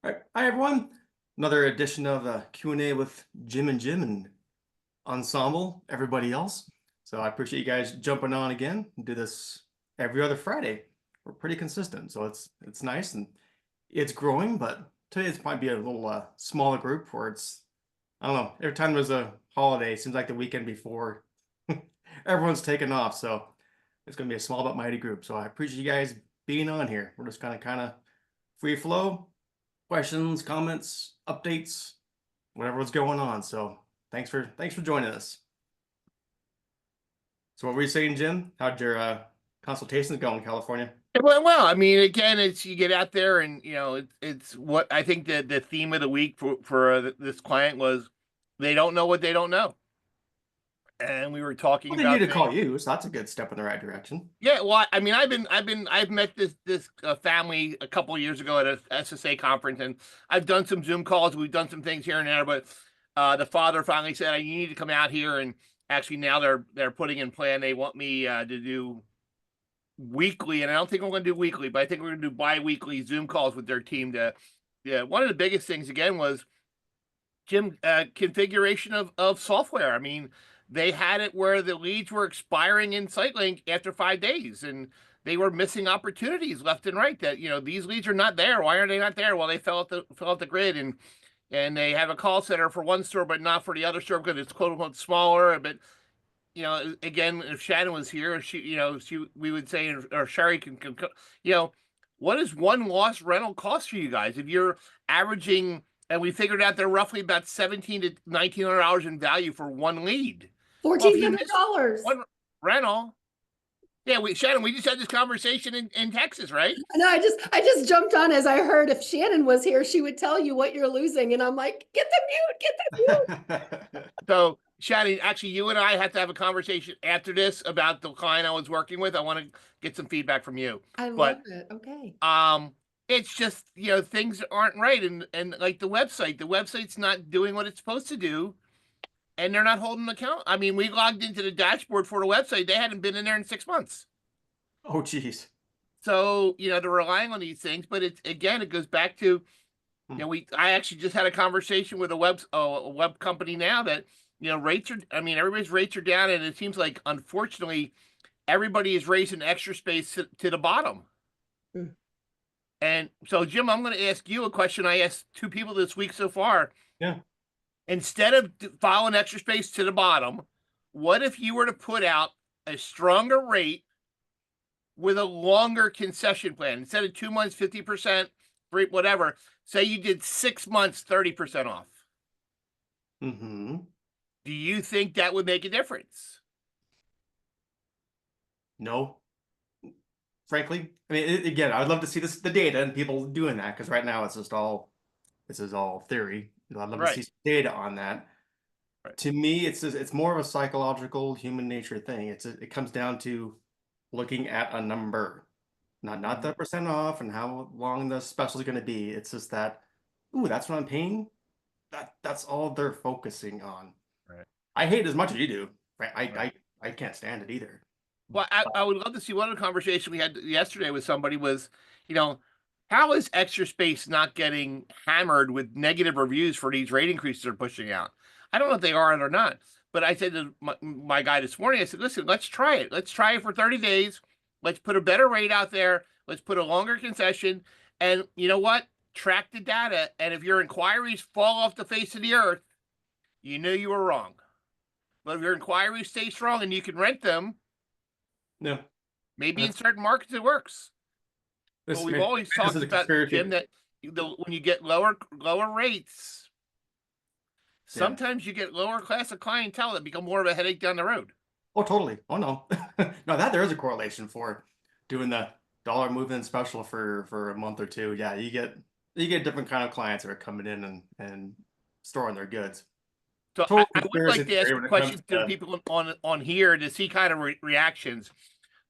All right. Hi, everyone. Another edition of Q&A with Jim and Jim and Ensemble, everybody else. So I appreciate you guys jumping on again and do this every other Friday. We're pretty consistent, so it's nice and it's growing, but today it's might be a little smaller group where it's, I don't know, every time there's a holiday, it seems like the weekend before everyone's taken off. So it's going to be a small but mighty group. So I appreciate you guys being on here. We're just kind of free flow questions, comments, updates, whatever's going on. So thanks for joining us. So what were you saying, Jim? How'd your consultations go in California? Well, I mean, again, it's you get out there and it's what I think the theme of the week for this client was they don't know what they don't know, and we were talking Well, they need about to things. call you, so that's a good step in the right direction. Yeah, well, I mean, I've met this family a couple of years ago at a SSA conference, and I've done some Zoom calls. We've done some things here and there, but the father finally said, "You need to come out here." And actually, now they're putting in plan. They want me to do weekly, and I don't think we're going to do weekly, but I think we're going to do bi-weekly Zoom calls with their team to, yeah. One of the biggest things again was Jim, configuration of software. I mean, they had it where the leads were expiring in SiteLink after 5 days, and they were missing opportunities left and right. That these leads are not there. Why are they not there? Well, they fell off the grid, and they have a call center for one store, but not for the other store because it's quote unquote smaller. But again, if Shannon was here, we would say, or Sherry can, what does one lost rental cost for you guys if you're averaging? And we figured out they're roughly about $1,700 to $1,900 in value for one lead. Well, if Fourteen you hundred miss dollars. one rental, yeah, Shannon, we just had this conversation in Texas, right? No, I just jumped on as I heard if Shannon was here, she would tell you what you're losing. And I'm like, get the mute, get the mute. So, Shannon, actually, you and I have to have a conversation after this about the client I was working with. I want to get some feedback from you. I But love it. Okay. it's just things aren't right, and like the website's not doing what it's supposed to do, and they're not holding account. I mean, we logged into the dashboard for the website. They hadn't been in there in 6 months. Oh, geez. So, they're relying on these things, but it goes back to, I actually just had a conversation with a web company now that, rates are, I mean, everybody's rates are down, and it seems like, unfortunately, everybody is raising extra space to the bottom. Mm. And so, Jim, I'm going to ask you a question I asked two people this week so far. Yeah. Instead of following extra space to the bottom, what if you were to put out a stronger rate with a longer concession plan? Instead of 2 months, 50%, whatever, say you did 6 months, 30% off. Mm-hmm. Do you think that would make a difference? No. Frankly, I mean, again, I'd love to see the data and people doing that because right now this is all theory. I'd love to see Right. some data on that. Right. To me, it's more of a psychological human nature thing. It comes down to looking at a number, not the percent off and how long the special is going to be. It's just that, ooh, that's what I'm paying. That's all they're focusing on. Right. I hate it as much as you do. Right? Right. I can't stand it either. Well, I would love to see. One of the conversation we had yesterday with somebody was, how is Extra Space not getting hammered with negative reviews for these rate increases they're pushing out? I don't know if they are or not, but I said to my guy this morning, I said, listen, let's try it. Let's try it for 30 days. Let's put a better rate out there. Let's put a longer concession. And you know what? Track the data. And if your inquiries fall off the face of the earth, you knew you were wrong. But if your inquiries stay strong and you can rent them, No, maybe in that's certain markets it works. But we've always this talked is a about, conspiracy. Jim, that when you get lower rates, Yeah. sometimes you get lower class of clientele that become more of a headache down the road. Oh, totally. Oh no. No, that there is a correlation for doing the dollar movement special for a month or two. Yeah, you get different kind of clients that are coming in and storing their goods. So Total I would conspiracy like to ask theory a when it comes question to the to people on here to see kind of reactions.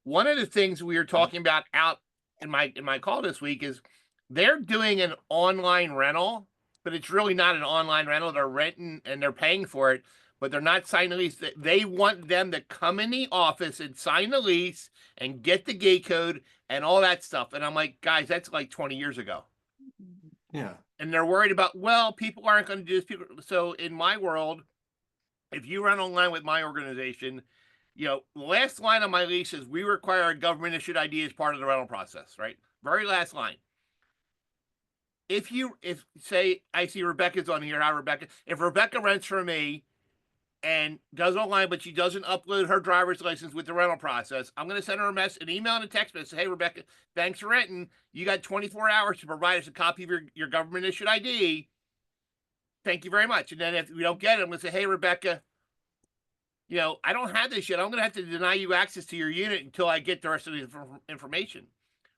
One of the things we were talking about out in my call this week is they're doing an online rental, but it's really not an online rental. They're renting and they're paying for it, but they're not signing the lease. They want them to come in the office and sign the lease and get the gate code and all that stuff. And I'm like, guys, that's like 20 years ago. yeah. and they're worried about, well, people aren't going to do this. People. So in my world, if you run online with my organization, the last line on my lease is we require a government issued ID as part of the rental process, right? Very last line. If say I see Rebecca's on here, hi Rebecca. If Rebecca rents for me and does online, but she doesn't upload her driver's license with the rental process, I'm going to send her an email and a text message. Hey, Rebecca, thanks for renting. You got 24 hours to provide us a copy of your government issued ID. Thank you very much. And then if we don't get it, I'm going to say, hey, Rebecca, I don't have this yet. I'm going to have to deny you access to your unit until I get the rest of the information.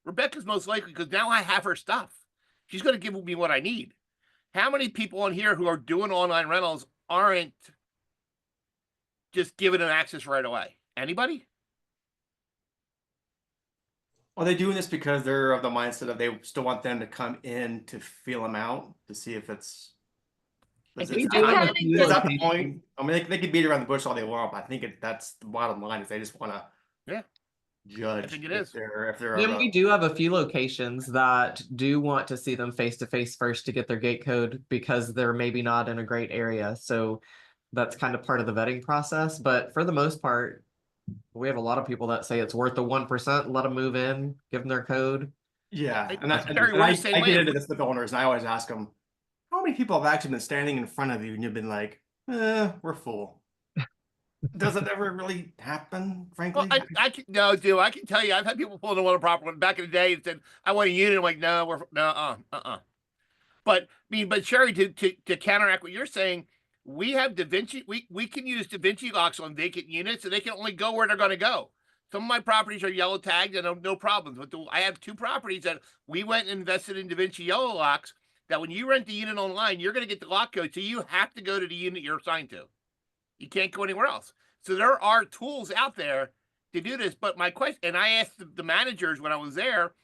Rebecca's most likely, because now I have her stuff. She's going to give me what I need. How many people on here who are doing online rentals aren't just giving them access right away? Anybody? Are they doing this because they're of the mindset of they still want them to come in to feel them out to see if it's I is think I time- had is that the point? I mean, they can beat around the bush all they want, but I think that's the bottom line is they just want to judge. I think it if is. they're Then we do have a few locations that do want to see them face to face first to get their gate code because they're maybe not in a great area. So that's kind of part of the vetting process. But for the most part, we have a lot of people that say it's worth the 1%, let them move in, give them their code. Yeah, Hey, and Terry, we're the same I way. get into this with owners, and I always ask them, how many people have actually been standing in front of you and you've been like, we're full. Does it ever really happen, frankly? Well, I can no, dude. I can tell you, I've had people pull the one proper one back in the day and said, "I want a unit." I'm like, "No, But but Sherry, to counteract what you're saying, we have Da Vinci. We can use Da Vinci locks on vacant units, and they can only go where they're going to go. Some of my properties are yellow tagged and no problems. But I have 2 properties that we went and invested in Da Vinci yellow locks. That when you rent the unit online, you're going to get the lock code, so you have to go to the unit you're assigned to. You can't go anywhere else. So there are tools out there to do this. But my question, and I asked the managers when I was there,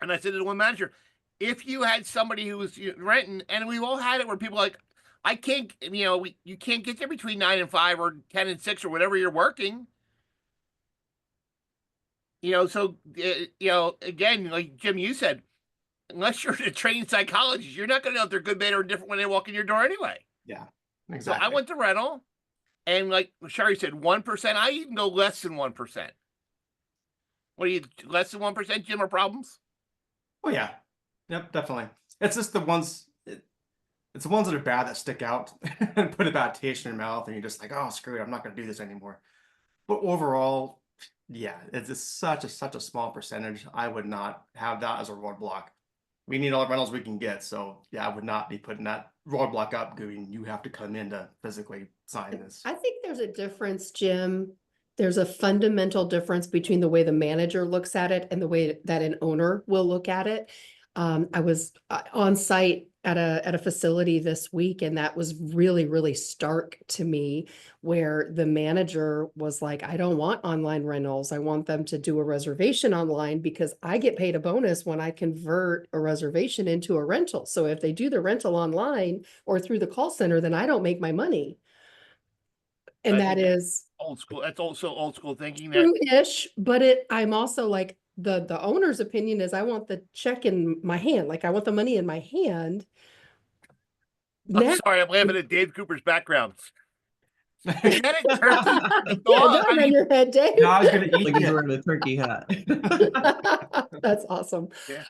and I said to the one manager, if you had somebody who was renting, and we've all had it where people are like, I can't, you can't get there between 9 and 5 or 10 and 6 or whatever you're working. So, again, like Jim, you said, unless you're a trained psychologist, you're not going to know if they're good, bad, or different when they walk in your door anyway. Yeah, So exactly. I went to rental, and like Sherry said, 1%. I even go less than 1%. What are you, less than 1%, Jim, or problems? Oh yeah, yep, definitely. It's just the ones. It's the ones that are bad that stick out and put a bad taste in your mouth, and you're just like, oh, screw it, I'm not going to do this anymore. But overall, yeah, it's just such a small percentage. I would not have that as a roadblock. We need all the rentals we can get, so yeah, I would not be putting that roadblock up. Going, you have to come in to physically sign this. I think there's a difference, Jim. There's a fundamental difference between the way the manager looks at it and the way that an owner will look at it. I was on site at a facility this week, and that was really, really stark to me, where the manager was like, I don't want online rentals. I want them to do a reservation online because I get paid a bonus when I convert a reservation into a rental. So if they do the rental online or through the call center, then I don't make my money. And I that think is old school. That's also old school thinking. true-ish, but I'm also like, the owner's opinion is I want the check in my hand. Like, I want the money in my hand. I'm Now, sorry, I'm laughing at Dave Cooper's background. Get it, turkey. yeah, Oh, dog I on mean, your head, Dave. No, I was going to eat Like he's it. wearing a turkey hat. That's awesome. Yeah.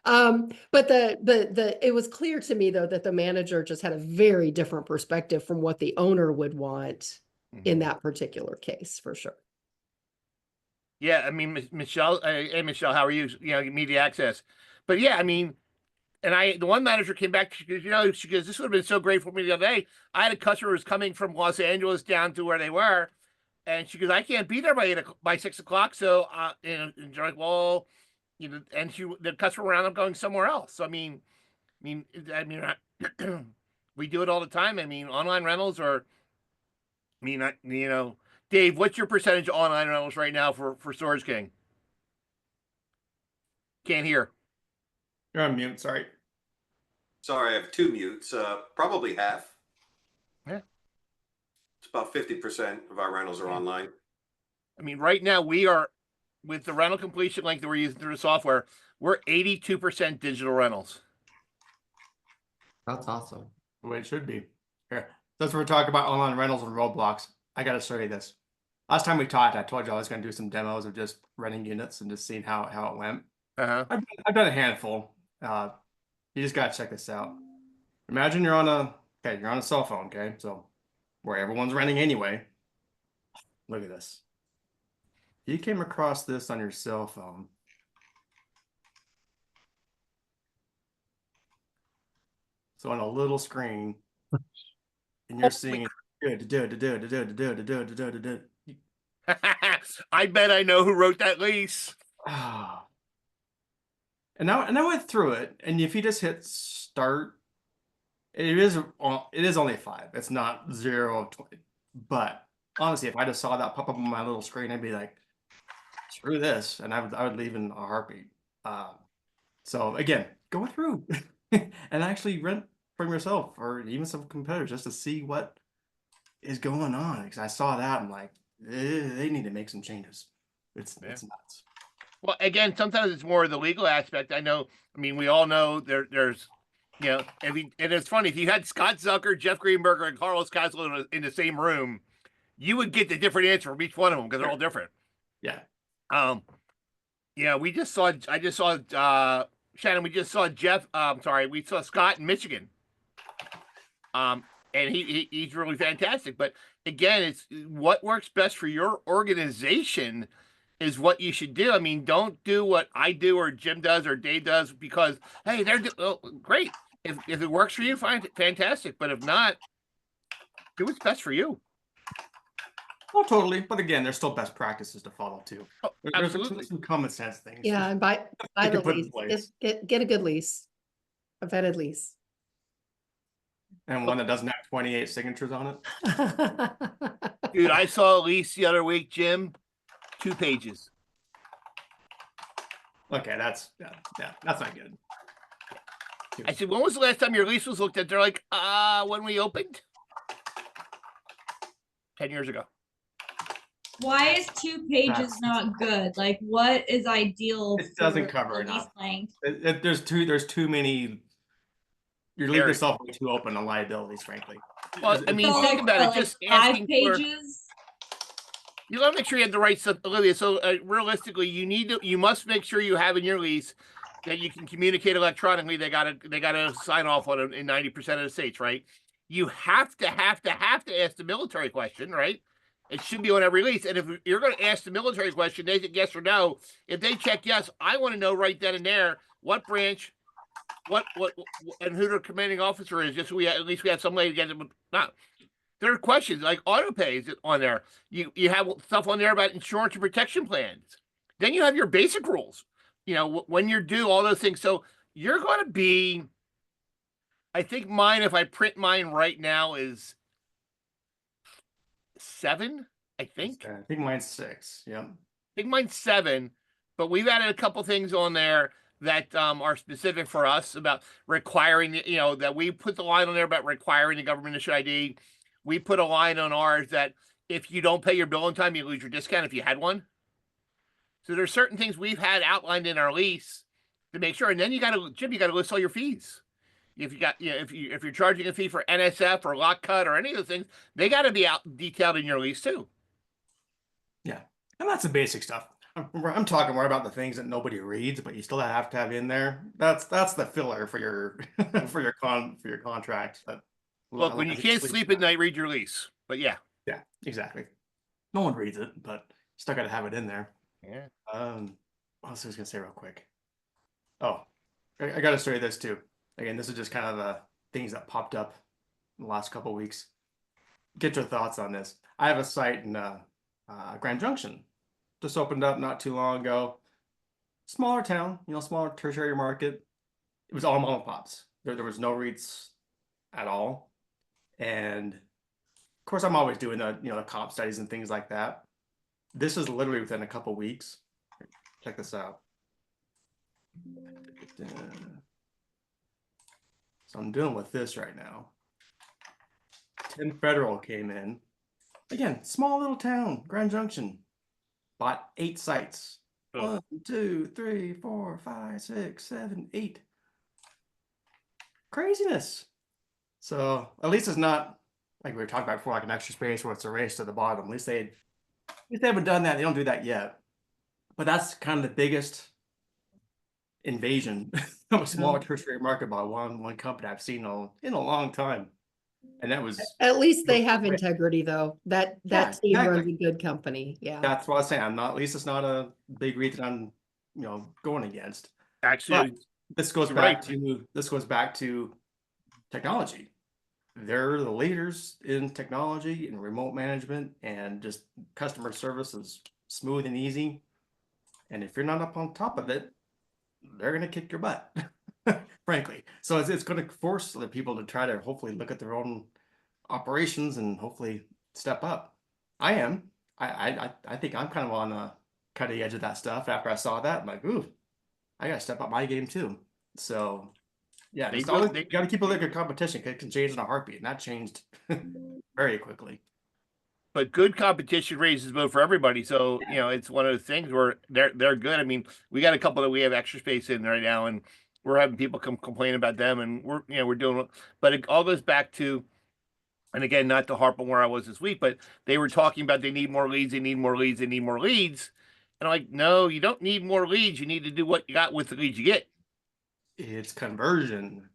But it was clear to me though that the manager just had a very different perspective from what the owner would want in that particular case, for sure. Yeah, I mean, Michelle, hey Michelle, how are you? Media access. But yeah, I mean, and the one manager came back, she goes, this would have been so great for me the other day. I had a customer who was coming from Los Angeles down to where they were, and she goes, I can't be there by 6 o'clock. So, and you're like, well, and the customer wound up going somewhere else. So, I mean, we do it all the time. I mean, online rentals are, Dave, what's your percentage of online rentals right now for Storage King? Can't hear. You're on mute. Sorry. Sorry, I have 2 mutes. Probably half. Yeah. It's about 50% of our rentals are online. I mean, right now we are, with the rental completion link that we're using through the software, we're 82% digital rentals. That's awesome. The way it should be. Here, since we're talking about online rentals and Roblox, I gotta show you this. Last time we talked, I told you I was gonna do some demos of just renting units and just seeing how it went. Uh-huh. I've done a handful. You just gotta check this out. Imagine you're on a cell phone, okay? So where everyone's renting anyway. Look at this. If you came across this on your cell phone, so on a little screen, and you're seeing I bet I know who wrote that lease. and I went through it, and if you just hit start, it is only 5. It's not 0 of 20. But honestly, if I just saw that pop up on my little screen, I'd be like, screw this, and I would leave in a heartbeat. So again, go through and actually rent from yourself or even some competitors just to see what is going on. Because I saw that, I'm like, they need to make some changes. It's nuts. Well, again, sometimes it's more of the legal aspect. I know. I mean, we all know there's, and it's funny if you had Scott Zucker, Jeff Greenberger, and Carlos Castle in the same room, you would get the different answer from each one of them because they're all different. Yeah. We just saw. I just saw Shannon. We just saw Jeff. Sorry, we saw Scott in Michigan. And he's really fantastic. But again, it's what works best for your organization is what you should do. I mean, don't do what I do or Jim does or Dave does because hey, they're great. If it works for you, fine, fantastic. But if not, do what's best for you. Oh, totally. But again, there's still best practices to follow too. Oh, There's absolutely. some common sense things. Yeah, and buy you the can put in lease. place. Get a good lease, a vetted lease. And one that doesn't have 28 signatures on it. Dude, I saw a lease the other week, Jim. 2 pages. Okay, that's not good. I said, when was the last time your lease was looked at? They're like, when we opened 10 years ago. Why is 2 pages That's- not good? Like, what is ideal? It doesn't for cover the lease enough. length? There's too many. You're leaving Very. yourself way too open on liabilities, frankly. Well, I mean, So, think like, about what, it. like Just 5 asking for. pages? You got to make sure you have the right stuff, Olivia. So realistically, you must make sure you have in your lease that you can communicate electronically. They gotta sign off on it in 90% of the states, right? You have to ask the military question, right? It should be on every lease. And if you're going to ask the military question, they say yes or no. If they check yes, I want to know right then and there what branch, what and who their commanding officer is. Just so at least we have some way to get them. Not. There are questions like auto pays on there. You have stuff on there about insurance and protection plans. Then you have your basic rules. When you're due, all those things. So you're going to be. I think mine, if I print mine right now, is 7. I think mine's 6. Yeah. I think mine's 7, but we've added a couple things on there that are specific for us about requiring. That we put the line on there about requiring the government issue ID. We put a line on ours that if you don't pay your bill on time, you lose your discount if you had one. So there's certain things we've had outlined in our lease to make sure. And then you got to list all your fees. If you got, if you're charging a fee for NSF or lock cut or any of those things, they got to be out detailed in your lease too. Yeah, and that's the basic stuff. I'm talking more about the things that nobody reads, but you still have to have in there. That's the filler for your for your contract. But Look, when you can't sleep at night, read your lease. But yeah, exactly. No one reads it, but you still got to have it in there. Yeah. What else I was gonna say real quick? Oh, I got to show you this too. Again, this is just kind of the things that popped up in the last couple of weeks. Get your thoughts on this. I have a site in Grand Junction. Just opened up not too long ago. Smaller town, smaller tertiary market. It was all mom and pops. There was no REITs at all. And of course, I'm always doing the comp studies and things like that. This is literally within a couple weeks. Check this out. So I'm dealing with this right now. 10 Federal came in. Again, small little town, Grand Junction. Bought 8 sites. Oh. 1, 2, 3, 4, 5, 6, 7, 8. Craziness. So at least it's not like we were talking about before, like an extra space where it's a race to the bottom. At least they haven't done that. They don't do that yet. But that's kind of the biggest invasion of a smaller tertiary market by one company I've seen in a long time. And that was At least they have integrity though. That Yeah, team runs exactly. a good company. Yeah. That's what I was saying. I'm not, at least it's not a big reason I'm, going against. But Actually, this goes you're back right. to technology. They're the leaders in technology and remote management, and just customer service is smooth and easy. And if you're not up on top of it, they're gonna kick your butt, frankly. So it's gonna force the people to try to hopefully look at their own operations and hopefully step up. I am. I think I'm kind of on the cutting edge of that stuff. After I saw that, I'm like, ooh, I gotta step up my game too. So yeah, They just do- always they- gotta keep a look at competition. 'Cause it can change in a heartbeat, and that changed very quickly. But good competition raises both for everybody. So, it's one of those things where they're good. I mean, we got a couple that we have extra space in right now, and we're having people come complain about them, and we're doing, but it all goes back to, and again, not to harp on where I was this week, but they were talking about they need more leads, they need more leads, they need more leads. And I'm like, no, you don't need more leads. You need to do what you got with the leads you get. It's conversion.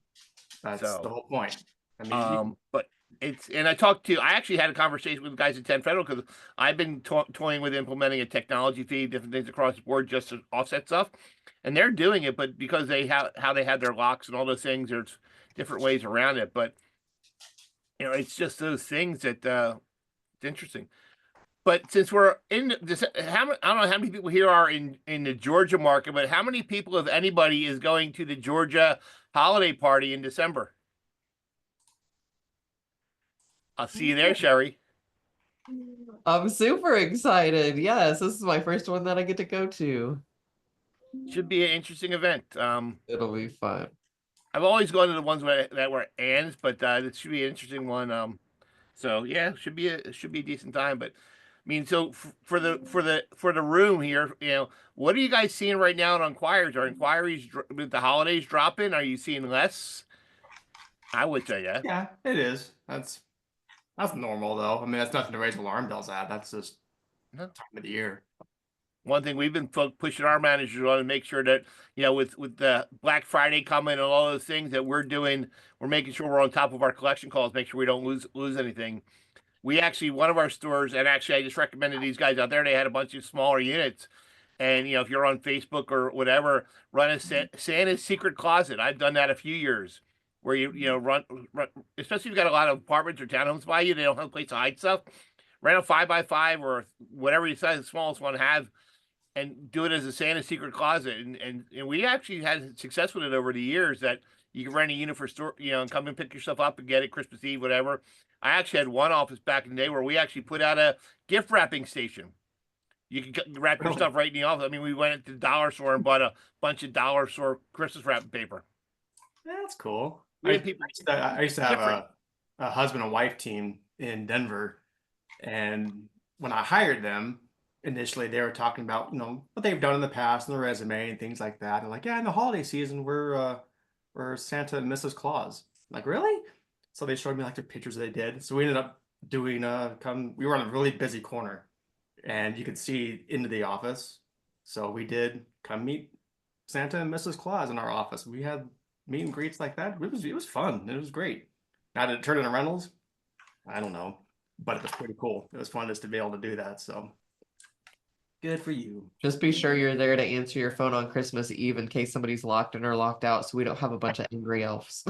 That's the So, whole point. I mean, but and I actually had a conversation with the guys at 10 Federal because I've been toying with implementing a technology fee, different things across the board just to offset stuff. And they're doing it, but because they have how they had their locks and all those things, there's different ways around it. But it's just those things that it's interesting. But since we're in this, I don't know how many people here are in the Georgia market, but how many people, if anybody, is going to the Georgia holiday party in December? I'll see you there, Sherry. I'm super excited. Yes, this is my first one that I get to go to. Should be an interesting event. It'll be fun. I've always gone to the ones that were Ann's, but it should be an interesting one. So yeah, should be a decent time. But I mean, so for the room here, what are you guys seeing right now on inquiries? Are inquiries with the holidays dropping? Are you seeing less? I would say yeah. yeah, it is. That's normal though. I mean, that's nothing to raise alarm bells at. That's just No. time of the year. One thing we've been pushing our managers on to make sure that with the Black Friday coming and all those things that we're doing, we're making sure we're on top of our collection calls, make sure we don't lose anything. We actually, one of our stores, and actually I just recommended these guys out there. They had a bunch of smaller units, and if you're on Facebook or whatever, run a Santa's Secret Closet. I've done that a few years, where run, especially if you've got a lot of apartments or townhomes by you, they don't have a place to hide stuff. Rent a 5x5 or whatever you size the smallest one have, and do it as a Santa Secret Closet. And we actually had success with it over the years, that you can rent a unit for store, and come and pick your stuff up and get it Christmas Eve, whatever. I actually had one office back in the day where we actually put out a gift wrapping station. You could wrap your Really? stuff right in the office. I mean, we went to the dollar store and bought a bunch of dollar store Christmas wrapping paper. That's cool. We had people I used to have different. a husband and wife team in Denver, and when I hired them, initially they were talking about what they've done in the past and their resume and things like that. And like, yeah, in the holiday season we're Santa and Mrs. Claus. I'm like, really? So they showed me like the pictures they did. So we ended up doing we were on a really busy corner, and you could see into the office. So we did come meet Santa and Mrs. Claus in our office. We had meet and greets like that. It was fun. It was great. Now did it turn into rentals? I don't know, but it was pretty cool. It was fun just to be able to do that. So good for you. Just be sure you're there to answer your phone on Christmas Eve in case somebody's locked in or locked out, so we don't have a bunch of angry elves.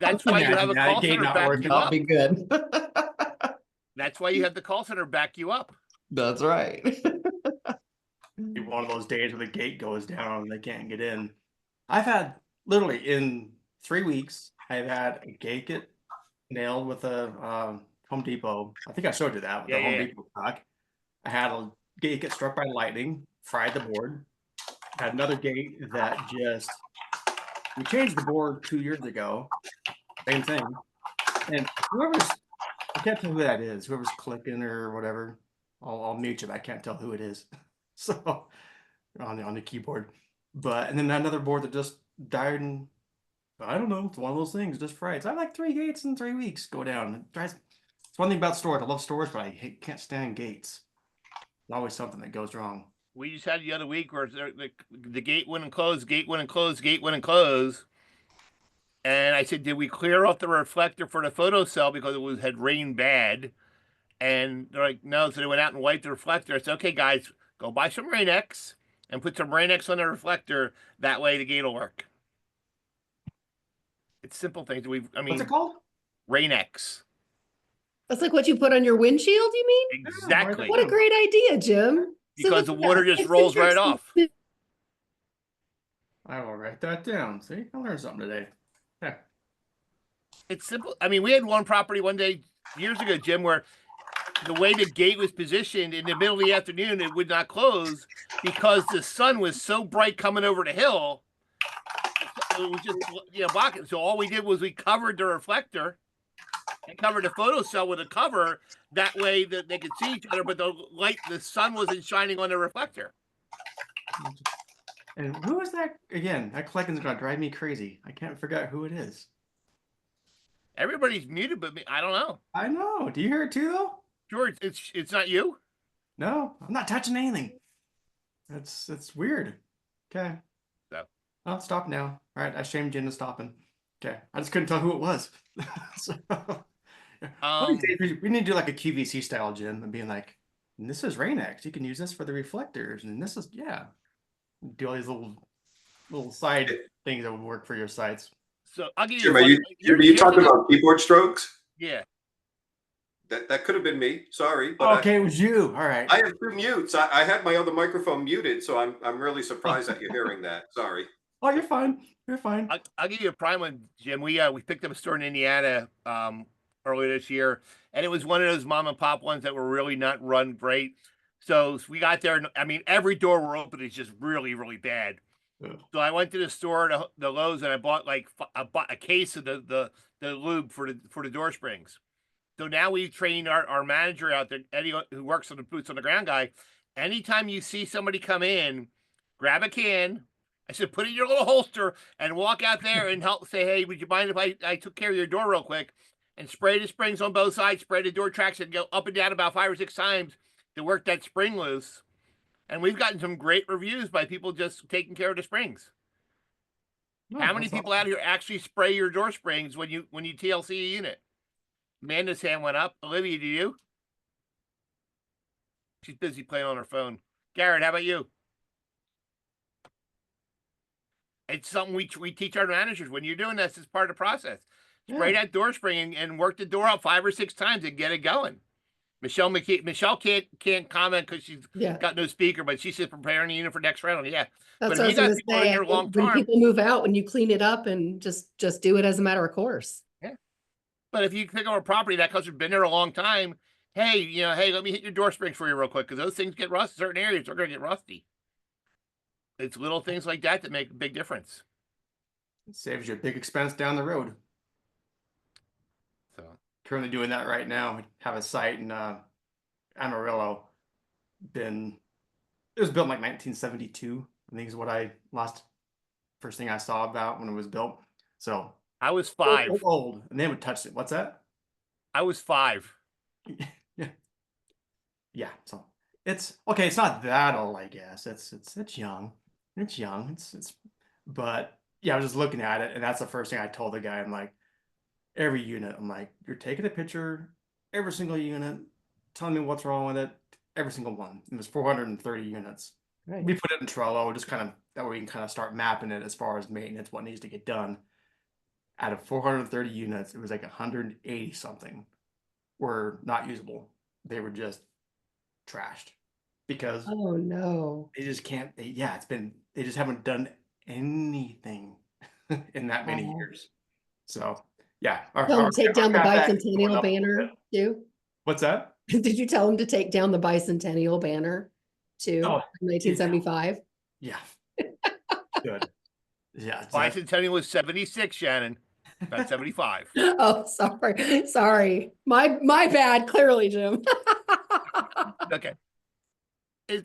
That's why you have a call center back you That'll up. be good. That's why you have the call center back you up. That's right. Be one of those days where the gate goes down and they can't get in. I've had literally in 3 weeks, I've had a gate get nailed with a Home Depot. I think I showed you that with the Home Depot truck. I had a gate get struck by lightning, fried the board. I had another gate that we changed the board 2 years ago. Same thing. And I can't tell who that is. Whoever's clicking or whatever, I'll mute you, but I can't tell who it is. So on the keyboard. And then another board that just died and I don't know. It's one of those things. Just Fridays. I have like 3 gates in 3 weeks. Go down. It's one thing about stores. I love stores, but can't stand gates. There's always something that goes wrong. We just had the other week where the gate wouldn't close, gate wouldn't close, gate wouldn't close. And I said, did we clear off the reflector for the photo cell because had rained bad? And they're like, no. So they went out and wiped the reflector. I said, okay, guys, go buy some Rain-X and put some Rain-X on the reflector. That way the gate will work. It's simple things. What's it called? Rain-X. That's like what you put on your windshield, you mean? Exactly. What a great idea, Jim. So Because the look at water that. just It's rolls right interesting. off. I will write that down. See, I learned something today. Yeah. It's simple. I mean, we had one property one day years ago, Jim, where the way the gate was positioned in the middle of the afternoon, it would not close because the sun was so bright coming over the hill. It was just blocking. So all we did was we covered the reflector and covered the photo cell with a cover. That way that they could see each other, but the sun wasn't shining on the reflector. And who is that again? That Clecken's gonna drive me crazy. I can't figure out who it is. Everybody's muted, but me. I don't know. I know. Do you hear it too, though? George, it's not you. No, I'm not touching anything. That's weird. Okay. So. I'll stop now. All right, I shamed Jen into stopping. Okay, I just couldn't tell who it was. So, we need to do like a QVC style, Jim, and being like, and this is Rain-X. You can use this for the reflectors, and this is do all these little side things that would work for your sites. So I'll give Jim, you. are you talking about keyboard strokes? Yeah. That could have been me. Sorry, but Okay, it was you. All right. I have 2 mutes. I had my other microphone muted, so I'm really surprised that you're hearing that. Sorry. Oh, you're fine. You're fine. I'll give you a prime one, Jim. We picked up a store in Indiana earlier this year, and it was one of those mom and pop ones that were really not run great. So we got there, and I mean, every door we're open is just really, really bad. Ugh. So I went to the store, the Lowe's, and I bought a case of the lube for the door springs. So now we've trained our manager out there, Eddie, who works on the boots on the ground guy. Anytime you see somebody come in, grab a can. I said, put it in your little holster and walk out there and help say, hey, would you mind if I took care of your door real quick and spray the springs on both sides, spray the door tracks and go up and down about 5 or 6 times to work that spring loose. And we've gotten some great reviews by people just taking care of the springs. No, How many that's people awesome. out here actually spray your door springs when you TLC a unit? Amanda's hand went up. Olivia, do you? She's busy playing on her phone. Garrett, how about you? It's something we teach our managers. When you're doing this, it's part of the process. Spray that door spring and work the door up 5 or 6 times and get it going. Michelle can't comment because she's got no speaker, but she's just preparing the unit for next round. Yeah. That's But what I if was you got gonna people in say. here long When term, people move out, when you clean it up and just do it as a matter of course. but if you pick up a property that customer's been there a long time, hey, let me hit your door springs for you real quick because those things get rusty. Certain areas are going to get rusty. It's little things like that make a big difference. It saves you a big expense down the road. So Currently doing that right now. We have a site in Amarillo. It was built in like 1972. I think is what first thing I saw about when it was built. So I was 5. old, and they haven't touched it. What's that? I was 5. Yeah. So it's okay. It's not that old, I guess. It's young. It's young. But yeah, I was just looking at it, and that's the first thing I told the guy. I'm like, every unit. I'm like, you're taking a picture, every single unit, telling me what's wrong with it, every single one. It was 430 units. Right. We put it in Trello, just kind of that way we can kind of start mapping it as far as maintenance, what needs to get done. Out of 430 units, it was like 180 something were not usable. They were just trashed because Oh no. they just can't. They just haven't done anything in that many Wow. years. So yeah. Tell them to take down the CapEx is going bicentennial up a little banner bit. too. What's that? Did you tell them to take down the bicentennial banner too? Oh, 1975. Yeah. Good. Yeah. Bicentennial was 76, Shannon. Not 75. Oh, sorry. My bad. Clearly, Jim. Okay.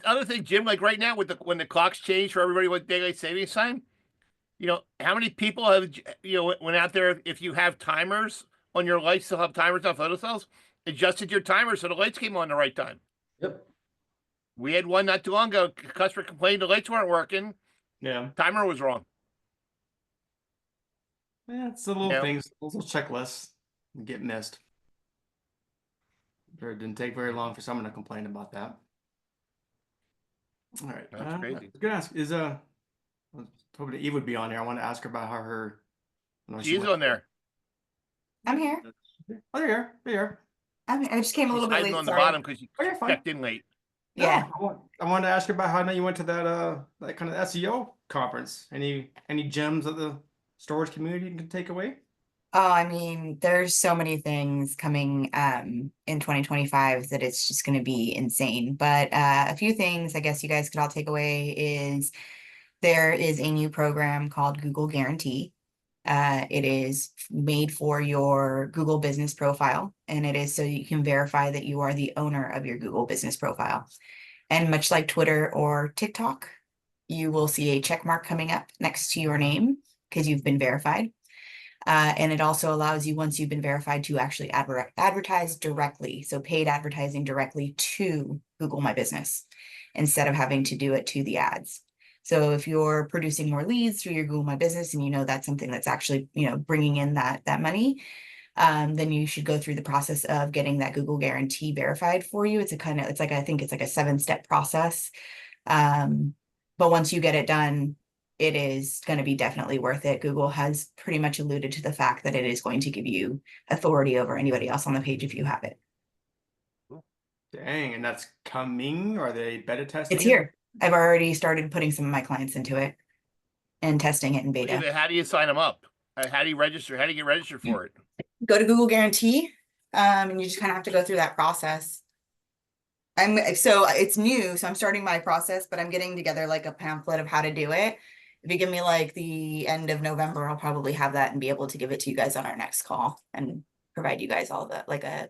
Other thing, Jim, like right now when the clocks change for everybody with daylight savings time, You know, how many people have, went out there, if you have timers on your lights, still have timers on photocells, adjusted your timer so the lights came on the right time. Yep. We had one not too long ago. Customer complained the lights weren't working. Yeah. Timer was wrong. Yeah, it's the little Yeah. things, little checklists get missed. It didn't take very long for someone to complain about that. All right. That's crazy. I was gonna ask, I was hoping Eve would be on here. I want to ask her about how her. I know she She's went- on there. I'm here. Oh, you're here. I just came a She's little bit hiding late. on the Sorry. bottom because she Oh, you're fine. checked in late. Yeah. I wanted to ask you about how I know you went to that kind of SEO conference. Any gems of the storage community you can take away? Oh, I mean, there's so many things coming in 2025 that it's just going to be insane. But a few things I guess you guys could all take away is there is a new program called Google Guarantee. It is made for your Google business profile, and it is so you can verify that you are the owner of your Google business profile. And much like Twitter or TikTok, you will see a check mark coming up next to your name because you've been verified. And it also allows you, once you've been verified, to actually advertise directly. So paid advertising directly to Google My Business instead of having to do it to the ads. So if you're producing more leads through your Google My Business and you know that's something that's actually, bringing in that money, then you should go through the process of getting that Google Guarantee verified for you. It's I think it's like a 7-step process. But once you get it done, it is going to be definitely worth it. Google has pretty much alluded to the fact that it is going to give you authority over anybody else on the page if you have it. Dang, and that's coming? Are they beta testing? It's here. I've already started putting some of my clients into it and testing it in beta. How do you sign them up? How do you register? How do you get registered for it? Go to Google Guarantee, and you just kind of have to go through that process. So it's new, so I'm starting my process, but I'm getting together like a pamphlet of how to do it. If you give me like the end of November, I'll probably have that and be able to give it to you guys on our next call and provide you guys all the like a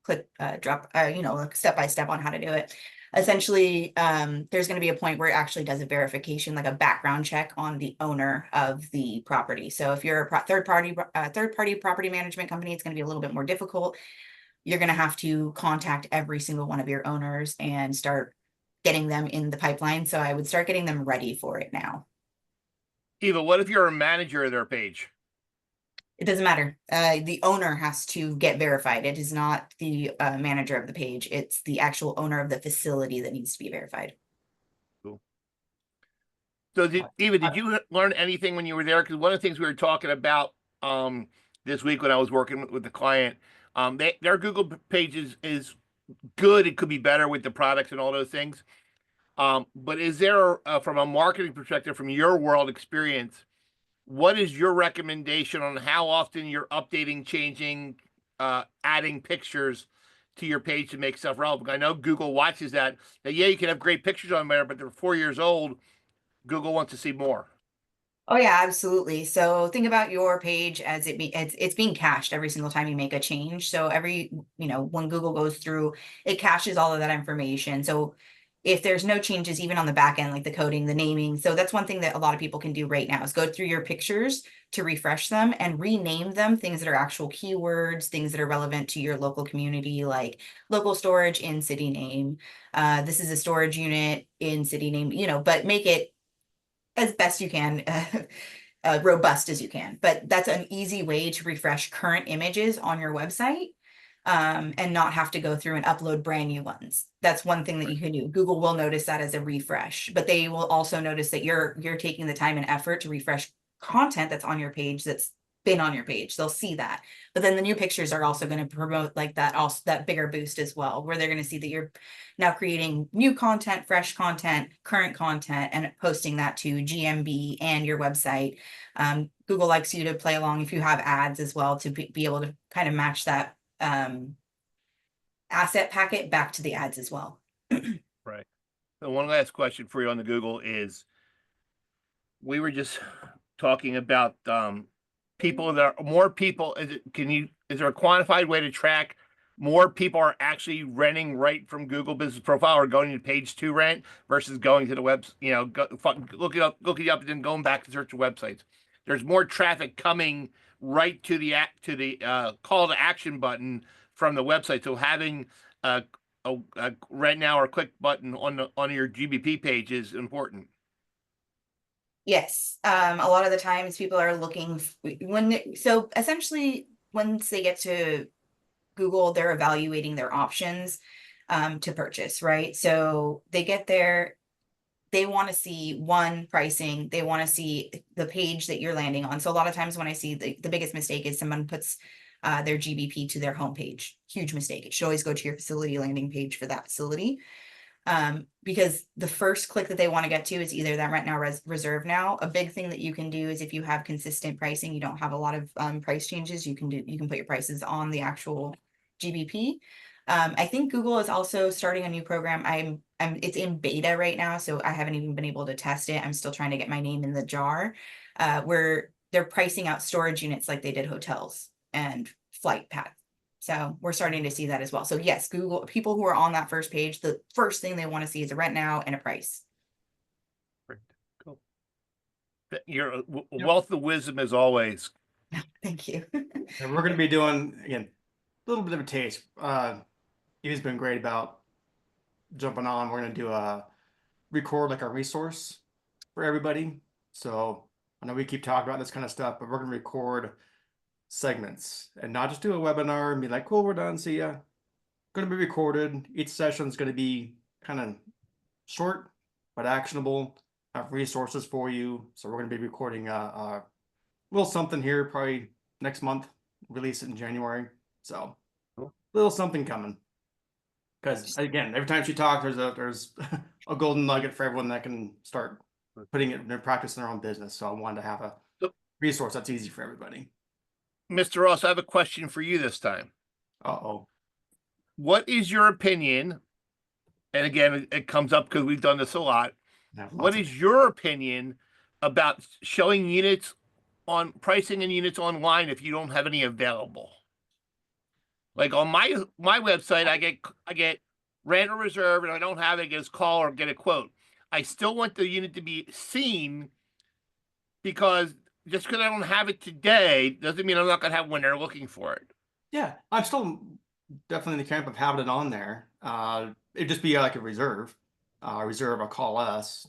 click drop, like step by step on how to do it. Essentially, there's going to be a point where it actually does a verification, like a background check on the owner of the property. So if you're a third party property management company, it's going to be a little bit more difficult. You're going to have to contact every single one of your owners and start getting them in the pipeline. So I would start getting them ready for it now. Eva, what if you're a manager of their page? It doesn't matter. The owner has to get verified. It is not the manager of the page. It's the actual owner of the facility that needs to be verified. Cool. So Eva, did you learn anything when you were there? Because one of the things we were talking about this week when I was working with the client, their Google page is good. It could be better with the products and all those things. But is there, from a marketing perspective, from your world experience, what is your recommendation on how often you're updating, changing, adding pictures to your page to make stuff relevant? I know Google watches that. Yeah, you can have great pictures on there, but they're 4 years old. Google wants to see more. Oh yeah, absolutely. So think about your page as it's being cached every single time you make a change. So when Google goes through, it caches all of that information. So if there's no changes, even on the back end, like the coding, the naming. So that's one thing that a lot of people can do right now is go through your pictures to refresh them and rename them, things that are actual keywords, things that are relevant to your local community, like local storage in city name. This is a storage unit in city name, but make it as best you can, robust as you can. But that's an easy way to refresh current images on your website. And not have to go through and upload brand new ones. That's one thing that you can do. Google will notice that as a refresh, but they will also notice that you're taking the time and effort to refresh content that's on your page that's been on your page. They'll see that. But then the new pictures are also going to promote like that, also that bigger boost as well, where they're going to see that you're now creating new content, fresh content, current content, and posting that to GMB and your website. Google likes you to play along if you have ads as well to be able to kind of match that asset packet back to the ads as well. Right. So one last question for you on the Google is, we were just talking about people that are more people. Is there a quantified way to track more people are actually renting right from Google Business Profile or going to page 2 rent versus going to the web, looking up and then going back to search the websites. There's more traffic coming right to the call to action button from the website. So having a rent now or click button on your GBP page is important. Yes, a lot of the times people are looking so essentially once they get to Google, they're evaluating their options to purchase, right? So they get there, they want to see pricing, they want to see the page that you're landing on. So a lot of times when I see the biggest mistake is someone puts their GBP to their homepage. Huge mistake. It should always go to your facility landing page for that facility. Because the first click that they want to get to is either that rent now reserve now. A big thing that you can do is if you have consistent pricing, you don't have a lot of price changes, you can put your prices on the actual GBP. I think Google is also starting a new program. It's in beta right now, so I haven't even been able to test it. I'm still trying to get my name in the jar, where they're pricing out storage units like they did hotels and flight paths. So we're starting to see that as well. So yes, Google, people who are on that first page, the first thing they want to see is a rent now and a price. Cool. Your wealth of wisdom as always. Thank you. And we're going to be doing, again, a little bit of a taste. He's been great about jumping on. We're going to do a record like a resource for everybody. So I know we keep talking about this kind of stuff, but we're going to record segments and not just do a webinar and be like, cool, we're done, see ya. Going to be recorded. Each session is going to be kind of short but actionable, have resources for you. So we're going to be recording a little something here probably next month, release it in January. So a little something coming, because again, every time she talks, there's a golden nugget for everyone that can start putting it in practice in their own business. So I wanted to have a resource that's easy for everybody. Mr. Ross, I have a question for you this time. Uh-oh. What is your opinion? And again, it comes up because we've done this a lot. What is your opinion about showing units on pricing and units online if you don't have any available? Like on my website, I get rent or reserve, and I don't have it, I get a call or get a quote. I still want the unit to be seen, because just because I don't have it today doesn't mean I'm not gonna have when they're looking for it. Yeah, I'm still definitely in the camp of having it on there. It'd just be like a reserve. A call us,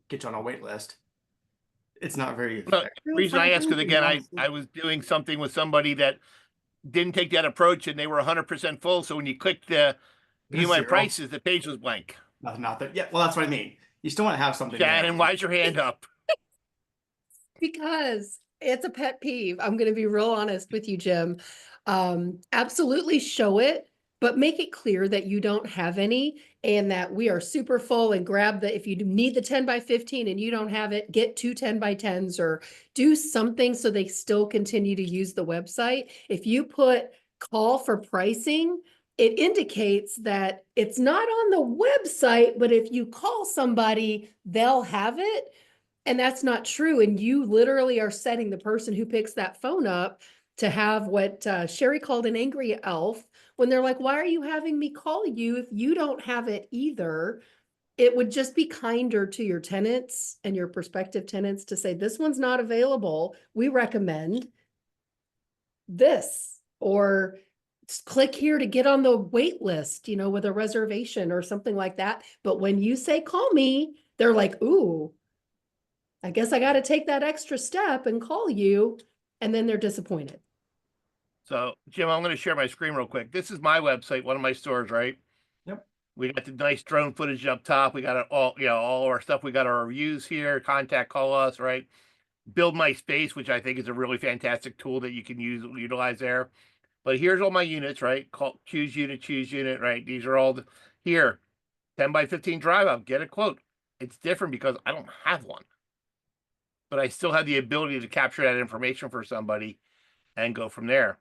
get you on a wait list. It's not very The reason I ask is, again, I was doing something with somebody that didn't take that approach, and they were 100% full. So when you clicked the view my prices, the page was blank. Not that. Yeah, well, that's what I mean. You still want to have something. Shannon, why's your hand up? Because it's a pet peeve. I'm going to be real honest with you, Jim. Absolutely show it, but make it clear that you don't have any and that we are super full, and grab if you need the 10 by 15 and you don't have it, get 2 10 by 10s or do something so they still continue to use the website. If you put call for pricing, it indicates that it's not on the website, but if you call somebody, they'll have it. And that's not true. And you literally are setting the person who picks that phone up to have what Sherry called an angry elf, when they're like, why are you having me call you if you don't have it either? It would just be kinder to your tenants and your prospective tenants to say, this one's not available. We recommend this, or click here to get on the wait list, with a reservation or something like that. But when you say, call me, they're like, ooh, I guess I got to take that extra step and call you. And then they're disappointed. So, Jim, I'm going to share my screen real quick. This is my website, one of my stores, right? Yep. We got the nice drone footage up top. We got it all, all our stuff. We got our reviews here, contact, call us, right? Build My Space, which I think is a really fantastic tool that you can utilize there. But here's all my units, right? Choose unit, right? These are all here. 10 by 15 drive up, get a quote. It's different because I don't have one, but I still have the ability to capture that information for somebody and go from there.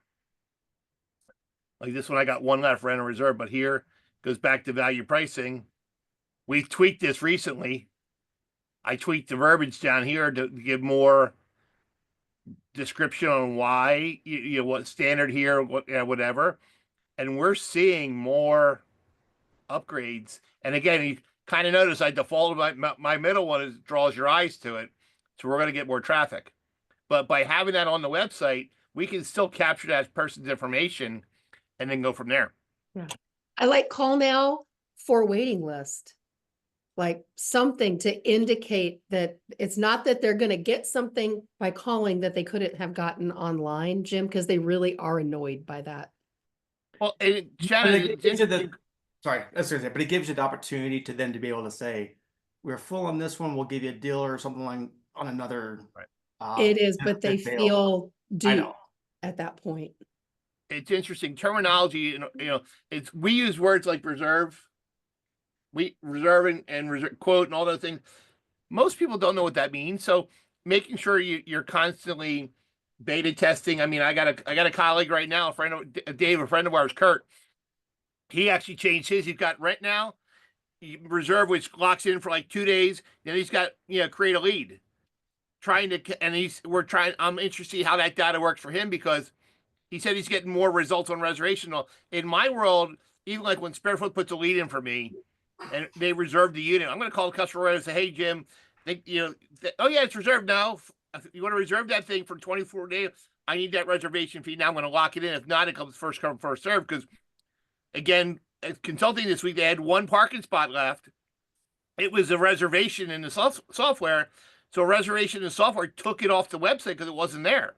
Like this one, I got one left, rent and reserve, but here goes back to value pricing. We've tweaked this recently. I tweaked the verbiage down here to give more description on why, what standard here, whatever. and we're seeing more upgrades. And again, you kind of notice I defaulted my middle one is draws your eyes to it. So we're going to get more traffic. But by having that on the website, we can still capture that person's information and then go from there. I like call now for waiting list. Like something to indicate that it's not that they're gonna get something by calling that they couldn't have gotten online, Jim, because they really are annoyed by that. Well, and Shannon, But it gives you the, sorry, that's what I said, but it gives you the opportunity to then to be able to say, we're full on this one, we'll give you a deal or something like on another. Right. It is, but they available. feel I duped know. at that point. it's interesting terminology. It's we use words like reserve, we reserving and reserve, quote and all those things. Most people don't know what that means. So making sure you're constantly beta testing. I mean, I got a colleague right now, a friend of Dave, a friend of ours, Kurt. He actually changed his. He's got rent now, reserve, which locks in for like 2 days. Then he's got create a lead, trying to, and we're trying. I'm interested to see how that data works for him because he said he's getting more results on reservation. In my world, even like when Sparefoot puts a lead in for me, and they reserve the unit, I'm going to call the customer and say, "Hey, Jim, oh yeah, it's reserved now. If you want to reserve that thing for 24 days, I need that reservation fee. Now I'm going to lock it in. If not, it comes first come first serve." Because again, consulting this week, they had one parking spot left. It was a reservation in the software, so a reservation in the software took it off the website because it wasn't there.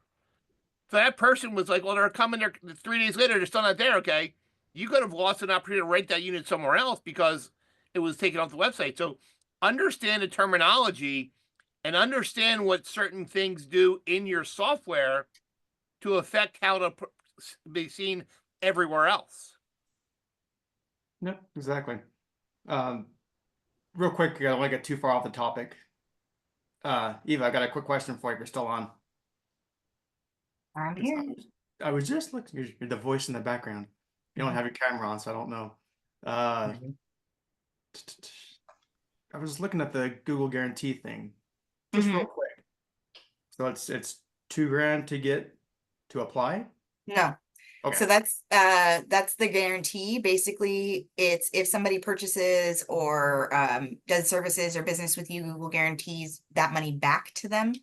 So that person was like, "Well, they're coming there 3 days later. They're still not there." Okay, you could have lost an opportunity to rent that unit somewhere else because it was taken off the website. So understand the terminology and understand what certain things do in your software to affect how to be seen everywhere else. Yep, exactly. Real quick, I don't want to get too far off the topic. Eva, I got a quick question for you if you're still on. I'm here. I was just looking, you're the voice in the background. You don't have your camera on, so I don't know. I was looking at the Google guarantee thing, just real quick. So it's $2,000 to get to apply. No. Okay. So that's the guarantee. Basically, it's if somebody purchases or does services or business with you, Google guarantees that money back to them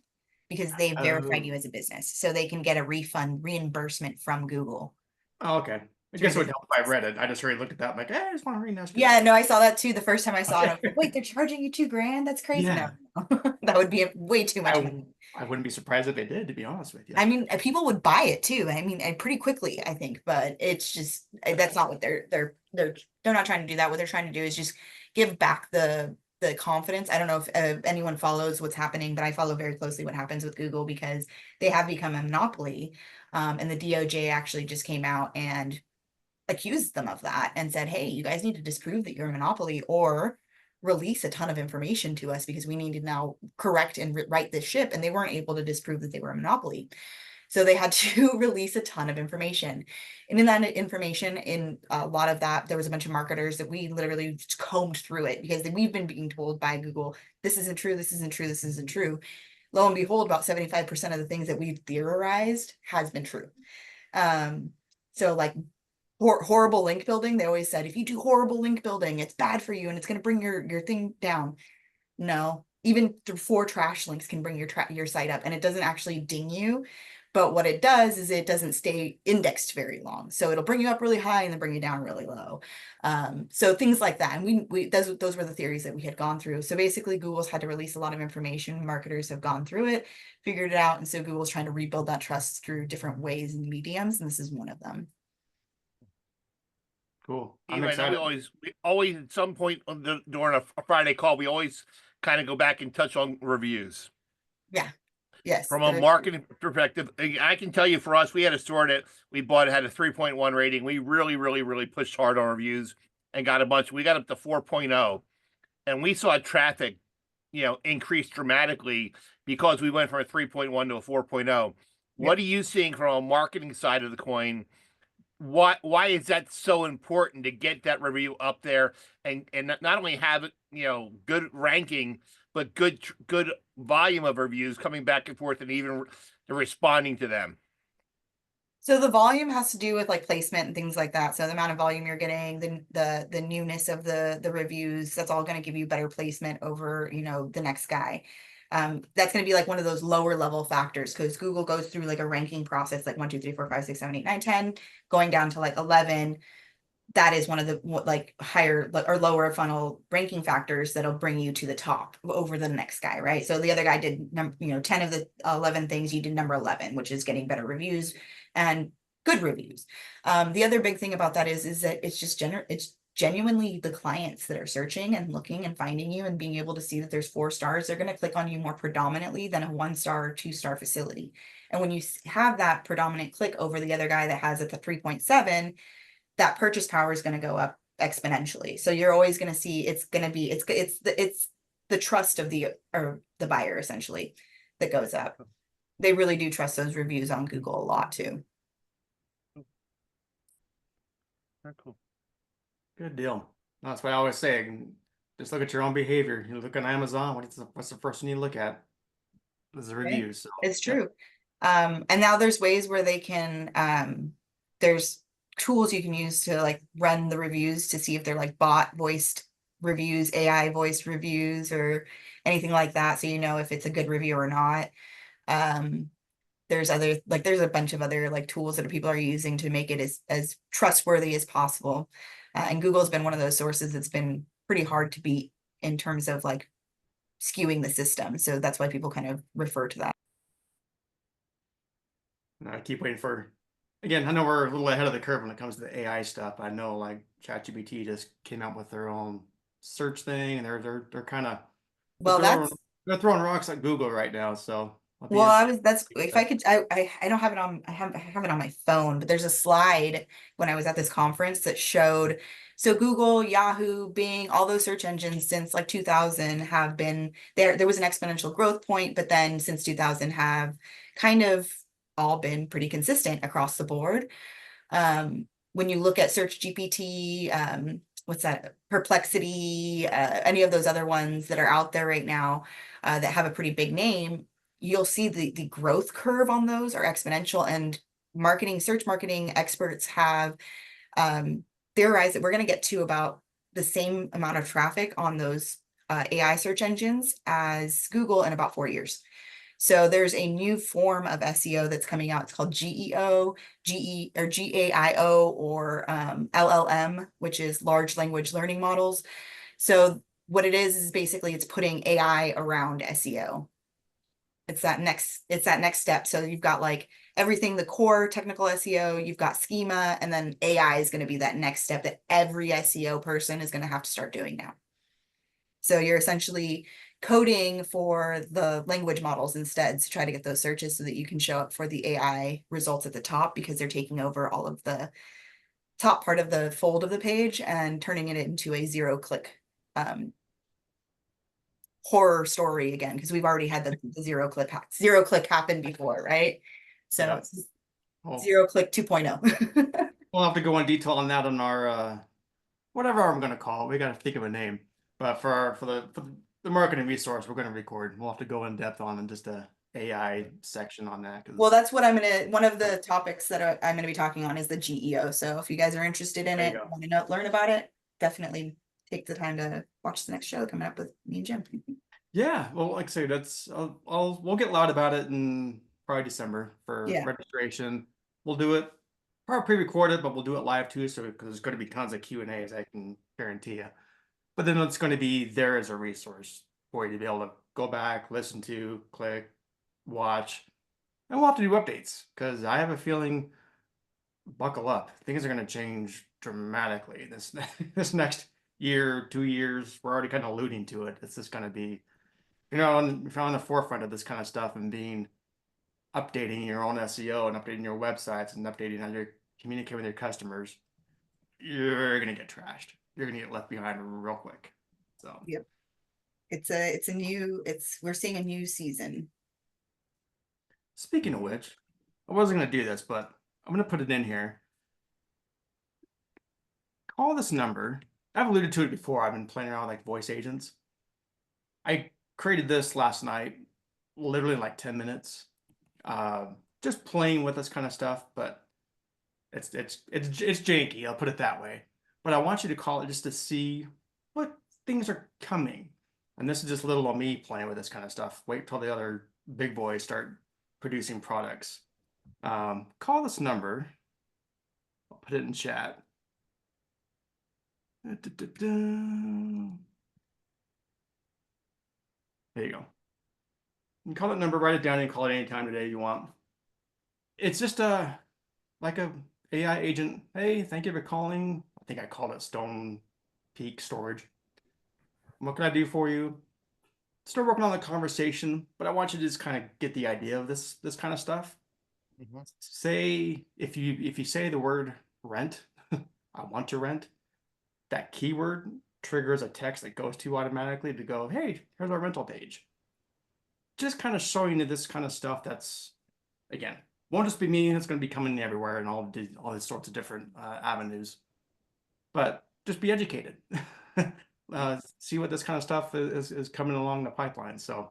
because they verified you as a business. So they can get a reimbursement from Google. Oh, okay. I guess it would help if I read it. I just already looked at that. I'm like, I just want to read that. Yeah, no, I saw that too. The first time I saw it, I was like, wait, they're charging you $2,000? That's crazy. Yeah. No, that would be way too much money. I wouldn't be surprised if they did, to be honest with you. I mean, people would buy it too. I mean, and pretty quickly, I think, but it's just that's not what they're not trying to do that. What they're trying to do is just give back the confidence. I don't know if anyone follows what's happening, but I follow very closely what happens with Google because they have become a monopoly. And the DOJ actually just came out and accused them of that and said, hey, you guys need to disprove that you're a monopoly or release a ton of information to us because we need to now correct and right this ship. And they weren't able to disprove that they were a monopoly. So they had to release a ton of information. And in that information, in a lot of that, there was a bunch of marketers that we literally just combed through it because we've been being told by Google, this isn't true, this isn't true, this isn't true. Lo and behold, about 75% of the things that we've theorized has been true. So like horrible link building, they always said, if you do horrible link building, it's bad for you and it's going to bring your thing down. No, even 4 trash links can bring your site up and it doesn't actually ding you. But what it does is it doesn't stay indexed very long. So it'll bring you up really high and then bring you down really low. So things like that. And those were the theories that we had gone through. So basically Google's had to release a lot of information. Marketers have gone through it, figured it out. And so Google's trying to rebuild that trust through different ways and mediums. And this is one of them. Cool. I'm excited. We always at some point during a Friday call, we always kind of go back and touch on reviews. Yeah. Yes. From a marketing perspective, I can tell you for us, we had a store that we bought, it had a 3.1 rating. We really pushed hard on reviews and got a bunch. We got up to 4.0 and we saw traffic, increase dramatically because we went from a 3.1 to a 4.0. Yep. What are you seeing from a marketing side of the coin? Why is that so important to get that review up there and not only have it, good ranking, but good volume of reviews coming back and forth and even responding to them? So the volume has to do with like placement and things like that. So the amount of volume you're getting, the newness of the reviews, that's all going to give you better placement over, you know, the next guy. That's going to be like one of those lower level factors because Google goes through like a ranking process, like 1, 2, 3, 4, 5, 6, 7, 8, 9, 10, going down to like 11. That is one of the like higher or lower funnel ranking factors that'll bring you to the top over the next guy, right? So the other guy did 10 of the 11 things, you did number 11, which is getting better reviews and good reviews. The other big thing about that is that it's just it's genuinely the clients that are searching and looking and finding you and being able to see that there's 4 stars. They're going to click on you more predominantly than a 1-star or 2-star facility. And when you have that predominant click over the other guy that has it the 3.7, that purchase power is going to go up exponentially. So you're always going to see it's the trust of the buyer essentially that goes up. They really do trust those reviews on Google a lot too. Very cool. Good deal. That's why I always say, just look at your own behavior. You look on Amazon, what's the first thing you look at? Is the reviews. So, It's yeah. true. And now there's ways where they can, there's tools you can use to like run the reviews to see if they're like bot voiced reviews, AI voiced reviews, or anything like that. So you know if it's a good review or not. There's a bunch of other like tools that people are using to make it as trustworthy as possible. And Google's been one of those sources that's been pretty hard to beat in terms of like skewing the system. So that's why people kind of refer to that. And I keep waiting for, again, I know we're a little ahead of the curve when it comes to the AI stuff. I know like ChatGPT just came out with their own search thing, and they're kind of Well, they're throwing rocks at Google right now. So that's if I could I don't have it on I have it on my phone, but there's a slide when I was at this conference that showed so Google, Yahoo, Bing, all those search engines since like 2000 have been there was an exponential growth point, but then since 2000 have kind of all been pretty consistent across the board. When you look at Search GPT, what's that, Perplexity, any of those other ones that are out there right now that have a pretty big name, you'll see the growth curve on those are exponential. And search marketing experts have theorized that we're going to get to about the same amount of traffic on those AI search engines as Google in about 4 years. So there's a new form of SEO that's coming out. It's called GEO, GAIO, or LLM, which is large language learning models. So what it is basically it's putting AI around SEO. It's that next step. So you've got like everything, the core technical SEO, you've got schema, and then AI is going to be that next step that every SEO person is going to have to start doing now. So you're essentially coding for the language models instead to try to get those searches so that you can show up for the AI results at the top because they're taking over all of the top part of the fold of the page and turning it into a 0-click horror story again, because we've already had the 0-click happen before, right? So Yeah. it's Oh, 0-click 2.0. we'll have to go in detail on that on our whatever I'm gonna call it. We gotta think of a name. But for the marketing resource we're gonna record, we'll have to go in depth on just a AI section on that. Well, that's what one of the topics that I'm gonna be talking on is the GEO. So if you guys are interested in it, want to learn about it, definitely take the time to watch the next show coming up with me and Jim. Yeah, well, like I say, we'll get loud about it in probably December for registration. We'll do it probably pre-recorded, but we'll do it live too. So because there's going to be tons of Q&As, I can guarantee you. But then it's going to be there as a resource for you to be able to go back, listen to, click, watch, and we'll have to do updates because I have a feeling, buckle up, things are going to change dramatically this next year, 2 years. We're already kind of alluding to it. It's just going to be, if you're on the forefront of this kind of stuff and updating your own SEO and updating your websites and updating how you communicate with your customers, you're gonna get trashed. You're gonna get left behind real quick. So yep, we're seeing a new season. Speaking of which, I wasn't gonna do this, but I'm gonna put it in here. Call this number. I've alluded to it before. I've been playing around with like voice agents. I created this last night, literally in like 10 minutes. Just playing with this kind of stuff, but It's janky, I'll put it that way. But I want you to call it just to see what things are coming. And this is just little on me playing with this kind of stuff. Wait till the other big boys start producing products. Call this number. I'll put it in chat. There you go. You can call that number, write it down, and call it anytime today you want. It's just like a AI agent. Hey, thank you for calling. I think I called it Stone Peak Storage. What can I do for you? Start working on the conversation, but I want you to just kind of get the idea of this kind of stuff. Say if you say the word rent, I want to rent, that keyword triggers a text that goes to you automatically to go, hey, here's our rental page. Just kind of showing you this kind of stuff that's, again, won't just be me, it's going to be coming everywhere and all these sorts of different avenues. But just be educated. See what this kind of stuff is coming along the pipeline. So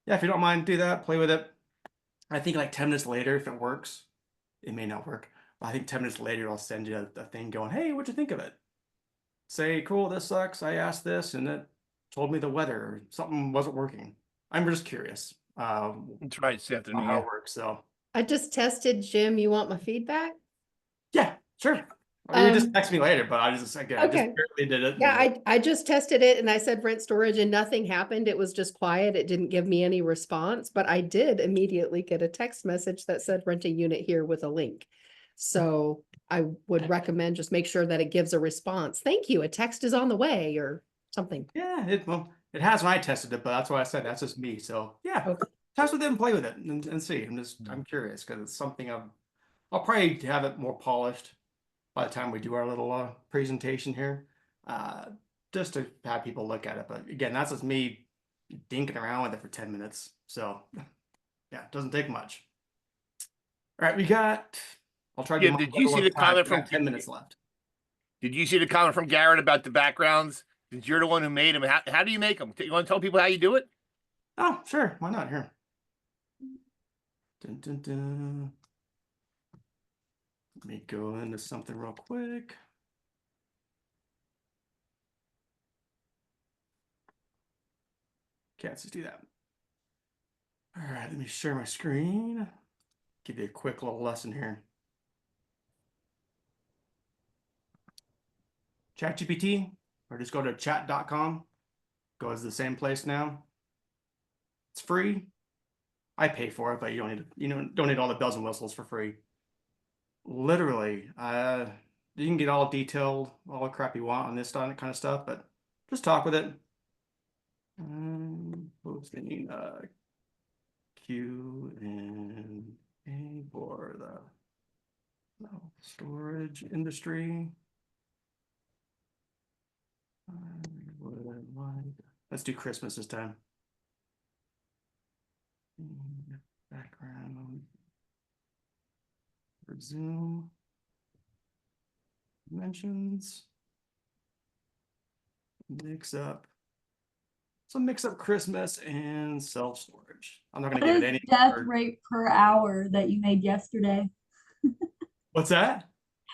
yeah, if you don't mind, do that, play with it. I think like 10 minutes later, if it works, it may not work. But I think 10 minutes later, I'll send you a thing going, hey, what'd you think of it? Say, cool, this sucks. I asked this and it told me the weather or something wasn't working. I'm just curious. That's right, this afternoon. How it works. So I just tested, Jim. You want my feedback? yeah, sure. Or you just text me later, but I just okay. just barely did it. Yeah, I just tested it and I said rent storage and nothing happened. It was just quiet. It didn't give me any response, but I did immediately get a text message that said rent a unit here with a link. So I would recommend just make sure that it gives a response. Thank you. A text is on the way or something. Yeah, it has when I tested it, but that's why I said that's just me. So yeah, Okay. test with it and play with it and see. I'm curious because it's something I'll probably have it more polished by the time we do our little presentation here, just to have people look at it. But again, that's just me dinking around with it for 10 minutes. So yeah, it doesn't take much. All right, I'll try to Yeah, did you see the comment from 10 minutes left? Did you see the comment from Garrett about the backgrounds? Since you're the one who made them, how do you make them? You want to tell people how you do it? Oh, sure. Why not? Here. Dun, dun, dun. Let me go into something real quick. Okay, let's just do that. All right, let me share my screen. Give you a quick little lesson here. ChatGPT, or just go to chat.com. Goes to the same place now. It's free. I pay for it, but you don't need all the bells and whistles for free. Literally, you can get all detailed, all the crap you want on this kind of stuff, but just talk with it. Posting Q&A for the storage industry. Let's do Christmas this time. Background. Resume. Mentions. Mix up Christmas and self-storage. I'm not going to give it any death rate per hour that you made yesterday. What's that?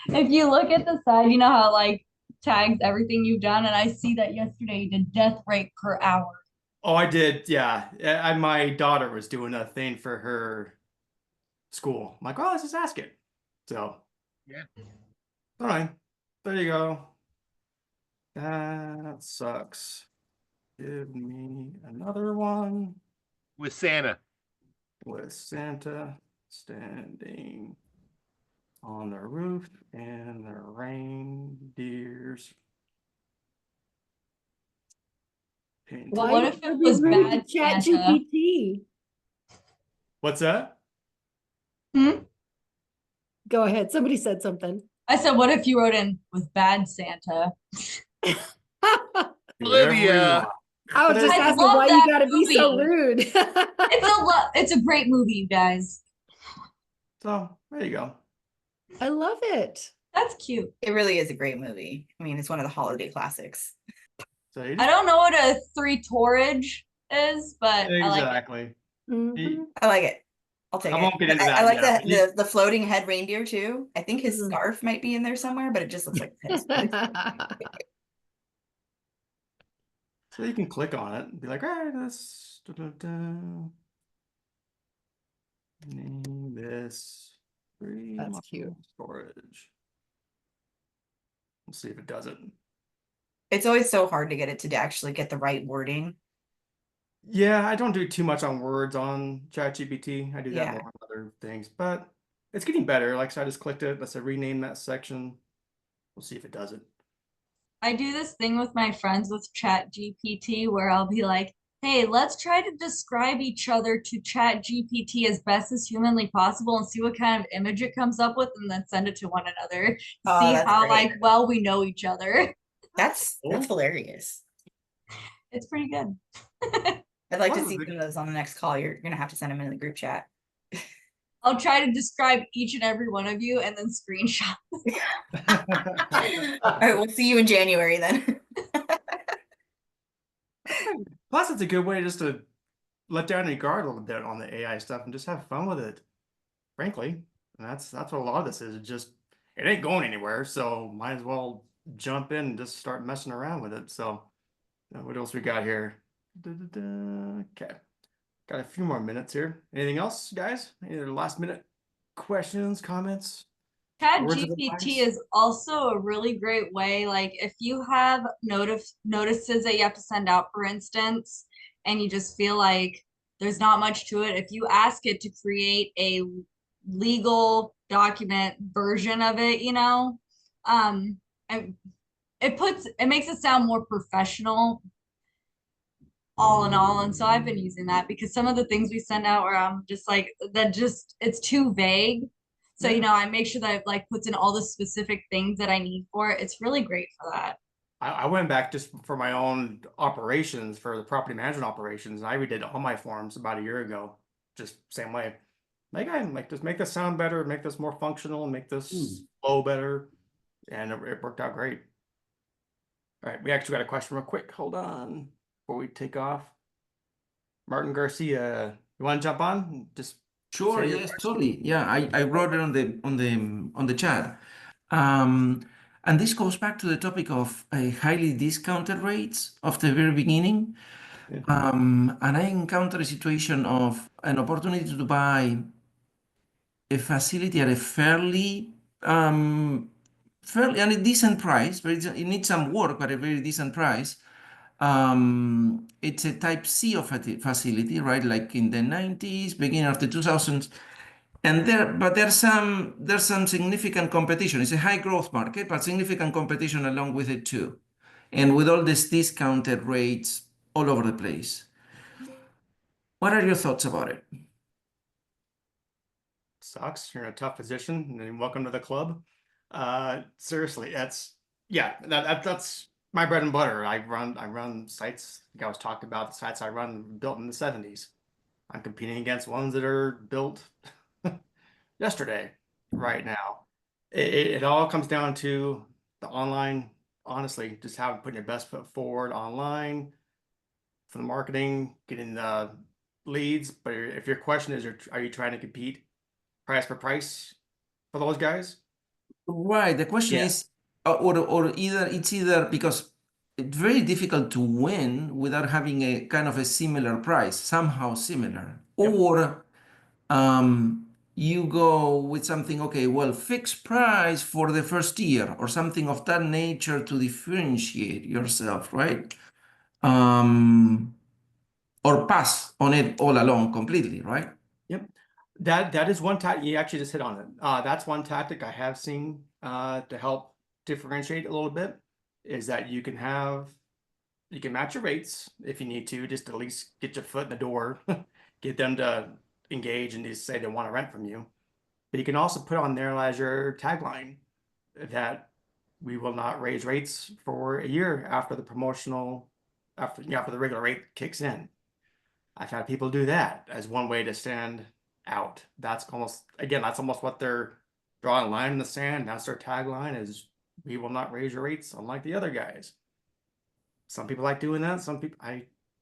If you look at the side, you know how like tags everything you've done, and I see that yesterday you did death rate per hour. Oh, I did. Yeah. My daughter was doing a thing for her school. I'm like, oh, let's just ask it. So yeah. All right. There you go. That sucks. Give me another one. With Santa. With Santa standing on the roof and the reindeers. What if it was bad Santa? ChatGPT? What's that? Go ahead. Somebody said something. I said, what if you wrote in with bad Santa? Olivia. I was just I asking love why that you gotta be so movie. rude. It's a great movie, you guys. So there you go. I love it. That's cute. It really is a great movie. I mean, it's one of the holiday classics. So I don't know what a three torage is, but exactly. Mhm. I like it. I'll take I it. won't get into I that like yet. the floating head reindeer too. I think his Mhm. scarf might be in there somewhere, but it just looks like his head. So you can click on it and be like, all right, let's name this free That's model cute. storage. We'll see if it does it. It's always so hard to get it to actually get the right wording. Yeah, I don't do too much on words on ChatGPT. I do that Yeah. more on other things, but it's getting better. Like, so I just clicked it. Let's say rename that section. We'll see if it does it. I do this thing with my friends with Chat GPT where I'll be like, hey, let's try to describe each other to Chat GPT as best as humanly possible and see what kind of image it comes up with and then send it to one another. Oh, See that's how great. like well we know each other. That's Cool. hilarious. It's pretty good. I'd like Plus to see it's a- some of those on the next call. You're gonna have to send them in the group chat. I'll try to describe each and every one of you and then screenshot. All right, we'll see you in January then. Plus, it's a good way just to let down your guard a little bit on the AI stuff and just have fun with it. Frankly, and that's what a lot of this is. It just it ain't going anywhere, so might as well jump in and just start messing around with it. So, what else we got here? Okay, got a few more minutes here. Anything else, guys? Any other last minute questions, comments? Chat Words of GPT advice? is also a really great way. Like if you have notices that you have to send out, for instance, and you just feel like there's not much to it, if you ask it to create a legal document version of it, um, I, it makes it sound more professional all in all. And so I've been using that because some of the things we send out are just like that just it's too vague. So, Yeah. I make sure that it like puts in all the specific things that I need for it. It's really great for that. I went back just for my own operations for the property management operations, and I redid all my forms about a year ago. Just same way. Just make this sound better, make this more functional, make this flow better, and it worked out great. All right, we actually got a question real quick. Hold on before we take off. Martin Garcia, you want to jump on? Just Sure, say your yes, question. totally. Yeah, I wrote it on the chat. Um, and this goes back to the topic of highly discounted rates of the very beginning. Yeah. And I encountered a situation of an opportunity to buy a facility at a fairly and a decent price, but it needs some work, but a very decent price. It's a type C of a facility, right? Like in the 90s, beginning of the 2000s. And there's some significant competition. It's a high growth market, but significant competition along with it too. And with all these discounted rates all over the place. What are your thoughts about it? Sucks. You're in a tough position, and welcome to the club. Seriously, that's my bread and butter. I run sites. Like I was talking about the sites I run built in the 70s. I'm competing against ones that are built yesterday, right now. It all comes down to the online, honestly, just putting your best foot forward online for the marketing, getting the leads. But if your question is, are you trying to compete price for price for those guys? Right. The question Yeah. is, or either because it's very difficult to win without having a kind of a similar price, somehow similar, Yep. or you go with something, okay, well, fixed price for the first year or something of that nature to differentiate yourself, right? Or pass on it all along completely, right? Yep. That is one tactic. You actually just hit on it. That's one tactic I have seen to help differentiate a little bit is that you can match your rates if you need to, just at least get your foot in the door, get them to engage and just say they want to rent from you. But you can also put on there as your tagline that we will not raise rates for a year after the after the regular rate kicks in. I've had people do that as one way to stand out. That's almost what they're drawing a line in the sand. That's their tagline is we will not raise your rates unlike the other guys. Some people like doing that. Some people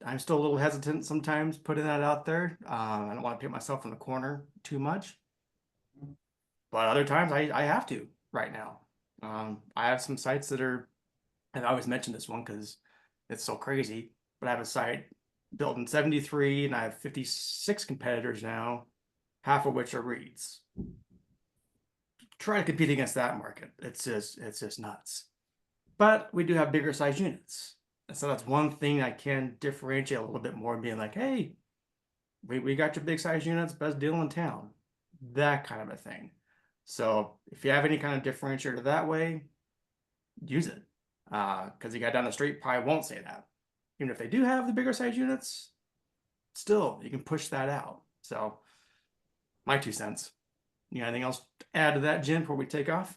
I'm still a little hesitant sometimes putting that out there. I don't want to put myself in the corner too much. But other times I have to right now. I have some sites that are, and I always mention this one because it's so crazy, but I have a site built in 73 and I have 56 competitors now, half of which are REITs. Try to compete against that market. It's just nuts. But we do have bigger size units. And so that's one thing I can differentiate a little bit more, being like, hey, we got your big size units, best deal in town. That kind of a thing. So if you have any kind of differentiator that way, use it. Because the guy down the street probably won't say that. Even if they do have the bigger size units, still you can push that out. So my 2 cents. You got anything else to add to that, Jim, before we take off?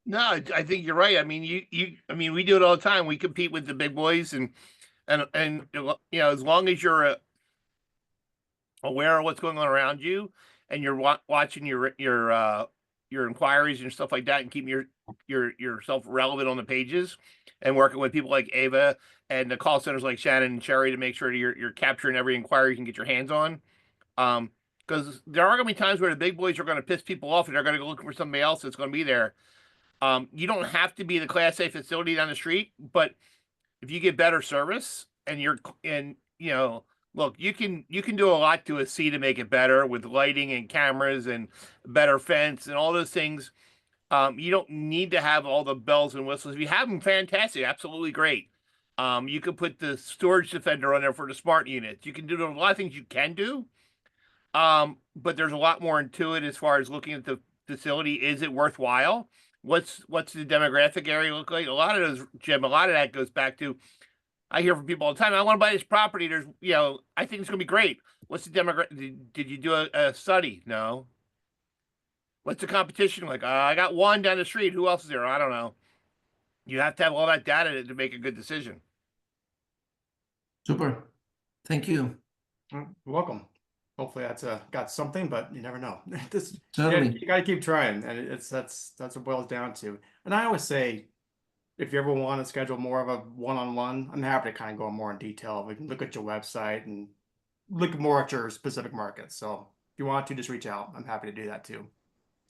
No, I think you're right. I mean, I mean, we do it all the time. We compete with the big boys, and you know, as long as you're aware of what's going on around you, and you're watching your inquiries and stuff like that, and keeping yourself relevant on the pages, and working with people like Ava and the call centers like Shannon and Cherry to make sure you're capturing every inquiry you can get your hands on. Because there are going to be times where the big boys are going to piss people off, and they're going to go looking for somebody else that's going to be there. You don't have to be the Class A facility down the street, but if you get better service and you know, look, you can do a lot to a C to make it better with lighting and cameras and better fence and all those things. You don't need to have all the bells and whistles. If you have them, fantastic, absolutely great. You could put the storage defender on there for the smart units. You can do a lot of things you can do. But there's a lot more into it as far as looking at the facility. Is it worthwhile? What's the demographic area look like? A lot of those, Jim, a lot of that goes back to, I hear from people all the time, I want to buy this property. There's, you know, I think it's going to be great. What's the demographic? Did you do a study? No. What's the competition like? I got one down the street. Who else is there? I don't know. You have to have all that data to make a good decision. Super. Thank you. You're welcome. Hopefully that's got something, but you never know. Certainly. You got to keep trying, and that's what it boils down to. And I always say, if you ever want to schedule more of a one-on-one, I'm happy to kind of go more in detail. We can look at your website and look more at your specific markets. So if you want to, just reach out. I'm happy to do that too.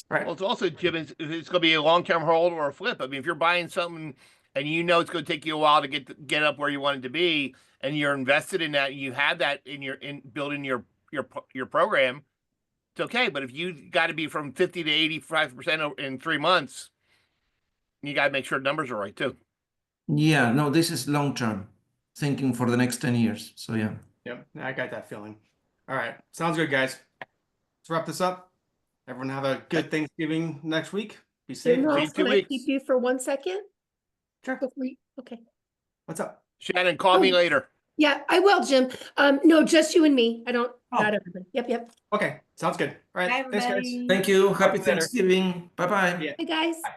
Right. Well, it's also, Jim, it's going to be a long-term hold or a flip. I mean, if you're buying something and you know it's going to take you a while to get up where you want it to be, and you're invested in that, and you have that in building your program, it's okay. But if you got to be from 50 to 85% in 3 months, you got to make sure the numbers are right too. Yeah, no, this is long term thinking for the next 10 years. So yeah. Yep, I got that feeling. All right, sounds good, guys. Let's wrap this up. Everyone have a good Thanksgiving next week. Be safe. Ross, See you can 2 I weeks. keep you for 1 second? Sure. Okay. What's up? Shannon, call me later. Yeah, I will, Jim. No, just you and me. I don't, not everybody. Yep. Okay, sounds good. All right, Bye, thanks, guys. everybody. Thank you. Happy Later. Thanksgiving. Bye bye. Yeah. Hey, guys. Bye.